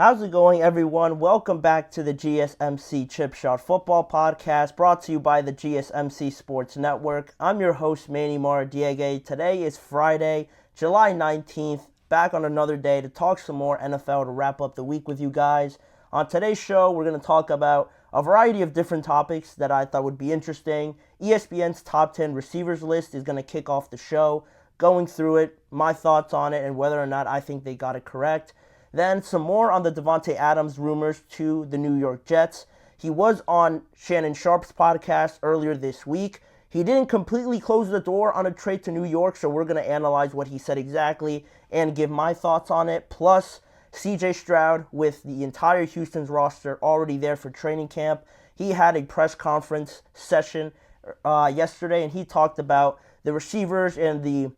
How's it going, everyone? Welcome back to the GSMC Chip Shot Football Podcast, brought to you by the GSMC Sports Network. I'm your host, Manny Maradiege. Today is Friday, July 19th, back on another day to talk some more NFL to wrap up the week with you guys. On today's show, we're going to talk about a variety of different topics that I thought would be interesting. ESPN's top 10 receivers list is going to kick off the show, going through it, my thoughts on it, and whether or not I think they got it correct. Then some more on the Davante Adams rumors to the New York Jets. He was on Shannon Sharpe's podcast earlier this week. He didn't completely close the door on a trade to New York, so we're going to analyze what he said exactly and give my thoughts on it. Plus, CJ Stroud, with the entire Houston's roster already there for training camp, he had a press conference session yesterday, and he talked about the receivers and the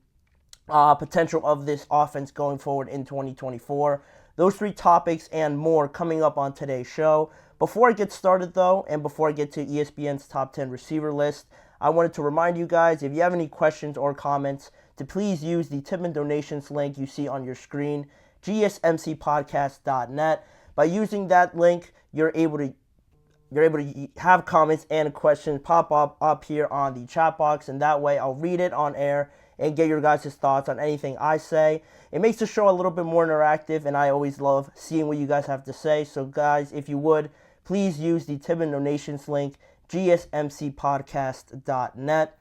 potential of this offense going forward in 2024. Those three topics and more coming up on today's show. Before I get started, though, and before I get to ESPN's top 10 receiver list, I wanted to remind you guys, if you have any questions or comments, to please use the tip and donations link you see on your screen, GSMCPodcast.net. By using that link, you're able to have comments and questions pop up here on the chat box, and that way I'll read it on air and get your guys' thoughts on anything I say. It makes the show a little bit more interactive, and I always love seeing what you guys have to say. So guys, if you would, please use the tip and donations link, GSMCPodcast.net.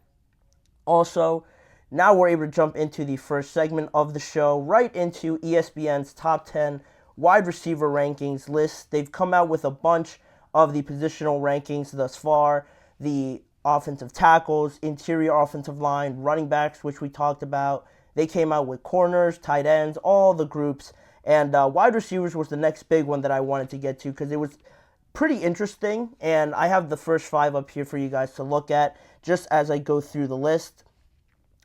Also, now we're able to jump into the first segment of the show, right into ESPN's top 10 wide receiver rankings list. They've come out with a bunch of the positional rankings thus far. The offensive tackles, interior offensive line, running backs, which we talked about. They came out with corners, tight ends, all the groups. And wide receivers was the next big one that I wanted to get to because it was pretty interesting. And I have the first five up here for you guys to look at just as I go through the list.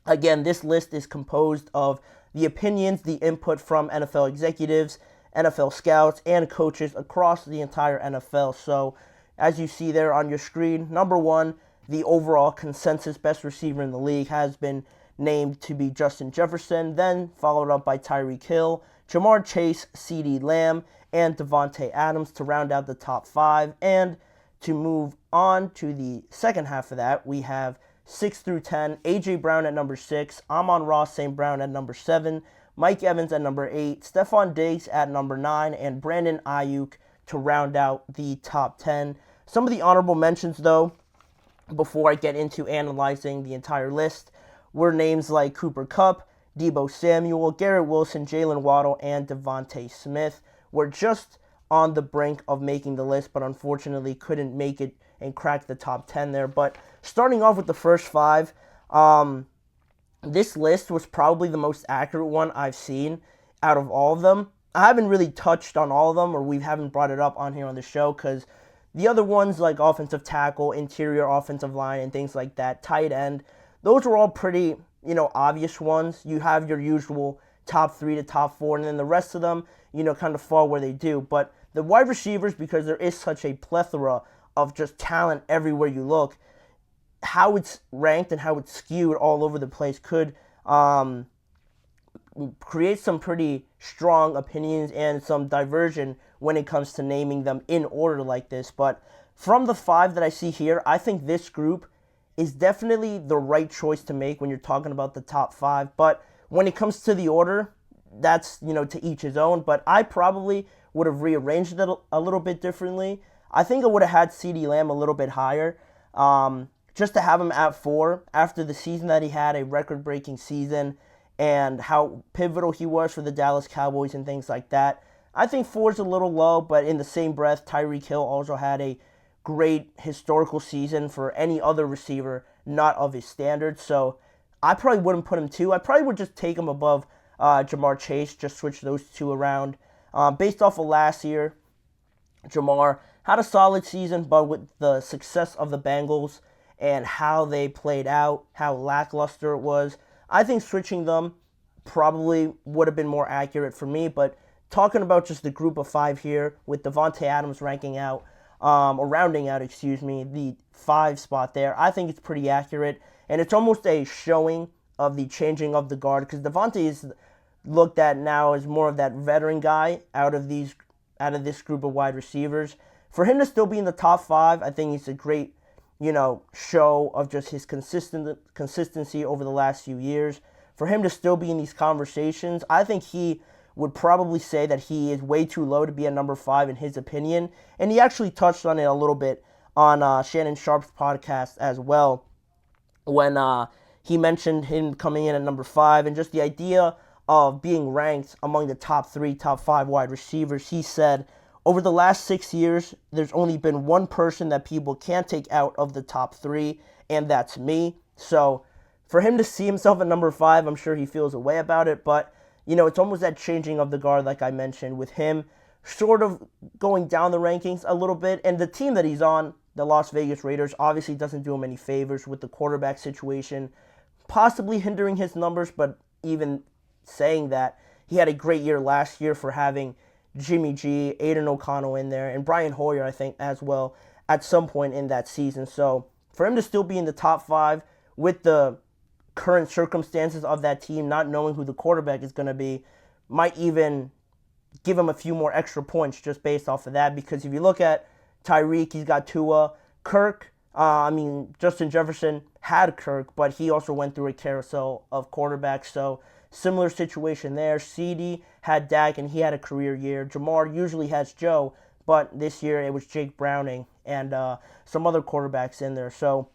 Again, this list is composed of the opinions, the input from NFL executives, NFL scouts, and coaches across the entire NFL. So, as you see there on your screen, number one, the overall consensus best receiver in the league has been named to be Justin Jefferson, then followed up by Tyreek Hill, Jamar Chase, CeeDee Lamb, and Davante Adams to round out the top five. And to move on to the second half of that, we have 6 through 10, A.J. Brown at number 6, Amon-Ra St. Brown at number 7, Mike Evans at number 8, Stephon Diggs at number 9, and Brandon Ayuk to round out the top 10. Some of the honorable mentions, though, before I get into analyzing the entire list, were names like Cooper Kupp, Deebo Samuel, Garrett Wilson, Jalen Waddle, and Devontae Smith. Were just on the brink of making the list, but unfortunately couldn't make it and crack the top 10 there. But starting off with the first five, this list was probably the most accurate one I've seen out of all of them. I haven't really touched on all of them, or we haven't brought it up on here on the show, because the other ones like offensive tackle, interior offensive line, and things like that, tight end, those were all pretty, obvious ones. You have your usual top 3 to top 4, and then the rest of them, kind of fall where they do. But the wide receivers, because there is such a plethora of just talent everywhere you look, how it's ranked and how it's skewed all over the place could create some pretty strong opinions and some diversion when it comes to naming them in order like this. But from the 5 that I see here, I think this group is definitely the right choice to make when you're talking about the top 5. But when it comes to the order, that's, to each his own. But I probably would have rearranged it a little bit differently. I think I would have had CeeDee Lamb a little bit higher. Just to have him at 4 after the season that he had, a record-breaking season, and how pivotal he was for the Dallas Cowboys and things like that. I think 4 is a little low, but in the same breath, Tyreek Hill also had a great historical season for any other receiver not of his standards. So I probably wouldn't put him 2. I probably would just take him above Jamar Chase, just switch those two around. Based off of last year, Jamar had a solid season, but with the success of the Bengals and how they played out, how lackluster it was, I think switching them probably would have been more accurate for me. But talking about just the group of 5 here, with Davante Adams rounding out the 5 spot there, I think it's pretty accurate. And it's almost a showing of the changing of the guard, because Davante is looked at now as more of that veteran guy out of these out of this group of wide receivers. For him to still be in the top 5, I think it's a great, show of just his consistency over the last few years. For him to still be in these conversations, I think he would probably say that he is way too low to be at number 5 in his opinion. And he actually touched on it a little bit on Shannon Sharp's podcast as well, when he mentioned him coming in at number 5 and just the idea of being ranked among the top 3, top 5 wide receivers. He said, over the last 6 years, there's only been one person that people can't take out of the top 3, and that's me. So for him to see himself at number 5, I'm sure he feels a way about it, but it's almost that changing of the guard, like I mentioned, with him sort of going down the rankings a little bit. And the team that he's on, the Las Vegas Raiders, obviously doesn't do him any favors with the quarterback situation, possibly hindering his numbers, but even saying that, he had a great year last year for having Jimmy G, Aiden O'Connell in there, and Brian Hoyer, I think, as well, at some point in that season. So for him to still be in the top 5 with the current circumstances of that team, not knowing who the quarterback is going to be, might even give him a few more extra points just based off of that. Because if you look at Tyreek, he's got Tua. Kirk, Justin Jefferson had Kirk, but he also went through a carousel of quarterbacks. So similar situation there. CD had Dak, and he had a career year. Jamar usually has Joe, but this year it was Jake Browning and some other quarterbacks in there. So,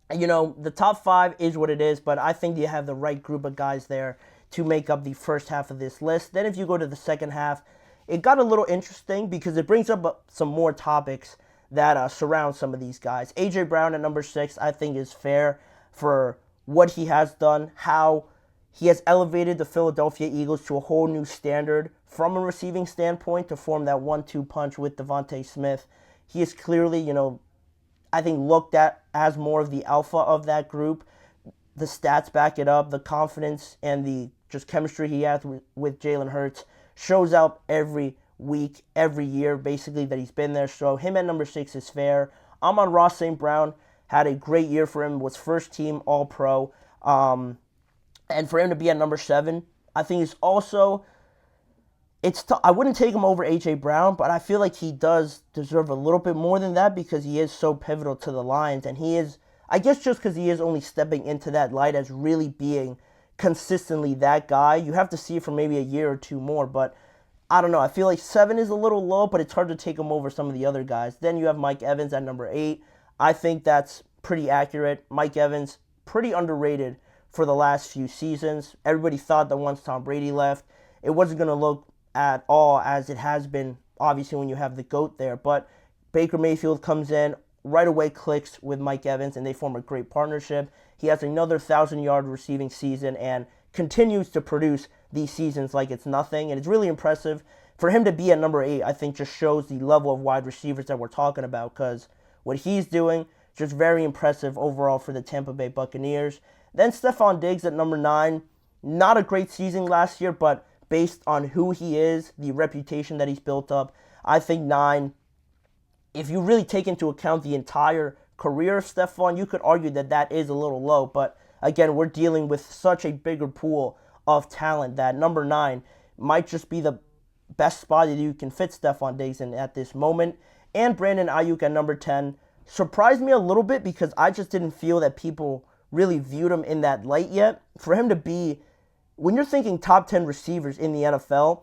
the top 5 is what it is, but I think you have the right group of guys there to make up the first half of this list. Then if you go to the second half, it got a little interesting because it brings up some more topics that surround some of these guys. A.J. Brown at number 6, I think, is fair for what he has done, how he has elevated the Philadelphia Eagles to a whole new standard from a receiving standpoint to form that 1-2 punch with Devontae Smith. He is clearly, I think, looked at as more of the alpha of that group. The stats back it up. The confidence and the just chemistry he has with Jalen Hurts shows up every week, every year, basically, that he's been there. So him at number 6 is fair. Amon-Ra St. Brown had a great year for him, was first team All-Pro. And for him to be at number 7, I think is also, I wouldn't take him over A.J. Brown, but I feel like he does deserve a little bit more than that because he is so pivotal to the Lions. And he is, I guess just because he is only stepping into that light as really being consistently that guy. You have to see it for maybe a year or 2 more, but I don't know. I feel like 7 is a little low, but it's hard to take him over some of the other guys. Then you have Mike Evans at number 8. I think that's pretty accurate. Mike Evans, pretty underrated for the last few seasons. Everybody thought that once Tom Brady left, it wasn't going to look at all as it has been, obviously, when you have the GOAT there. But Baker Mayfield comes in, right away clicks with Mike Evans, and they form a great partnership. He has another 1,000-yard receiving season and continues to produce these seasons like it's nothing. And it's really impressive. For him to be at number 8, I think just shows the level of wide receivers that we're talking about, because what he's doing, just very impressive overall for the Tampa Bay Buccaneers. Then Stephon Diggs at number 9. Not a great season last year, but based on who he is, the reputation that he's built up, I think 9, if you really take into account the entire career of Stephon, you could argue that that is a little low. But again, we're dealing with such a bigger pool of talent that number 9 might just be the best spot that you can fit Stephon Diggs in at this moment. And Brandon Ayuk at number 10 surprised me a little bit because I just didn't feel that people really viewed him in that light yet. For him to be, when you're thinking top 10 receivers in the NFL,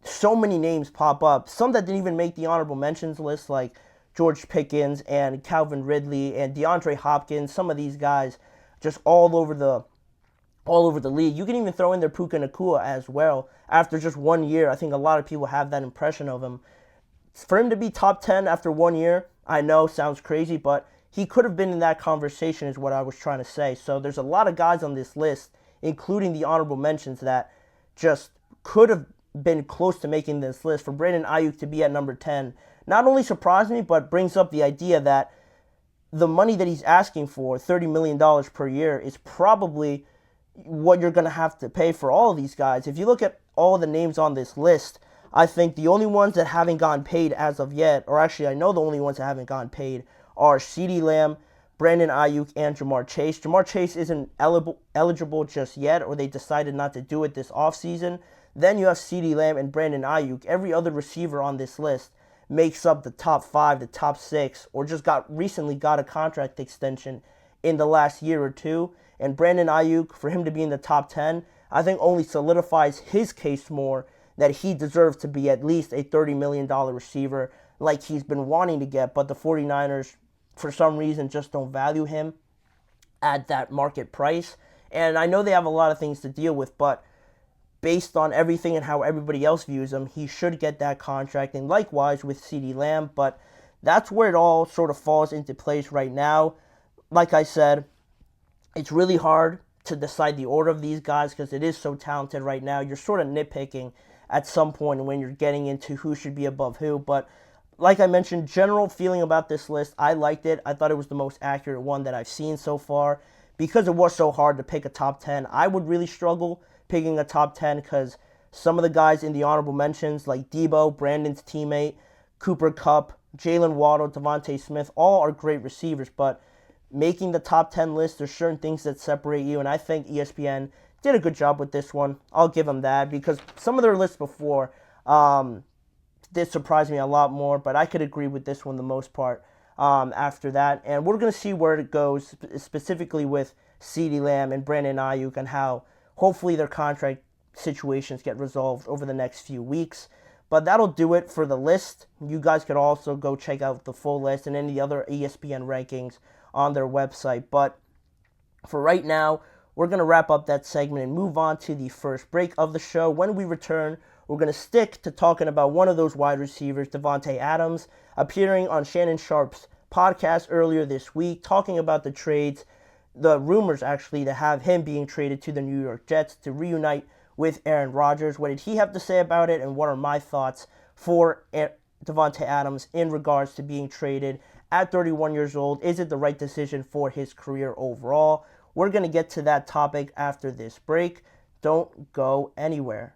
so many names pop up. Some that didn't even make the honorable mentions list, like George Pickens and Calvin Ridley and DeAndre Hopkins. Some of these guys just all over the league. You can even throw in there Puka Nacua as well. After just 1 year, I think a lot of people have that impression of him. For him to be top 10 after 1 year, I know sounds crazy, but he could have been in that conversation is what I was trying to say. So there's a lot of guys on this list, including the honorable mentions, that just could have been close to making this list. For Brandon Ayuk to be at number 10 not only surprised me, but brings up the idea that the money that he's asking for, $30 million per year, is probably what you're going to have to pay for all of these guys. If you look at all the names on this list, I think the only ones that haven't gotten paid as of yet, or actually I know the only ones that haven't gotten paid, are CeeDee Lamb, Brandon Ayuk, and Jamar Chase. Jamar Chase isn't eligible just yet, or they decided not to do it this offseason. Then you have CeeDee Lamb and Brandon Ayuk. Every other receiver on this list makes up the top 5, the top 6, or just recently got a contract extension in the last year or two. And Brandon Ayuk, for him to be in the top 10, I think only solidifies his case more that he deserves to be at least a $30 million receiver like he's been wanting to get, but the 49ers, for some reason, just don't value him at that market price. And I know they have a lot of things to deal with, but based on everything and how everybody else views him, he should get that contract, and likewise with CeeDee Lamb. But that's where it all sort of falls into place right now. Like I said, it's really hard to decide the order of these guys because it is so talented right now. You're sort of nitpicking at some point when you're getting into who should be above who. But like I mentioned, general feeling about this list, I liked it. I thought it was the most accurate one that I've seen so far. Because it was so hard to pick a top 10, I would really struggle picking a top 10 because some of the guys in the honorable mentions, like Debo, Brandon's teammate, Cooper Kupp, Jalen Waddle, Devontae Smith, all are great receivers. But making the top 10 list, there's certain things that separate you, and I think ESPN did a good job with this one. I'll give them that because some of their lists before did surprise me a lot more, but I could agree with this one the most part after that. And we're going to see where it goes, specifically with CeeDee Lamb and Brandon Ayuk, and how hopefully their contract situations get resolved over the next few weeks. But that'll do it for the list. You guys could also go check out the full list and any other ESPN rankings on their website. But for right now, we're going to wrap up that segment and move on to the first break of the show. When we return, we're going to stick to talking about one of those wide receivers, Davante Adams, appearing on Shannon Sharp's podcast earlier this week, talking about the trades, the rumors actually, to have him being traded to the New York Jets to reunite with Aaron Rodgers. What did he have to say about it, and what are my thoughts for Davante Adams in regards to being traded at 31 years old? Is it the right decision for his career overall? We're going to get to that topic after this break. Don't go anywhere.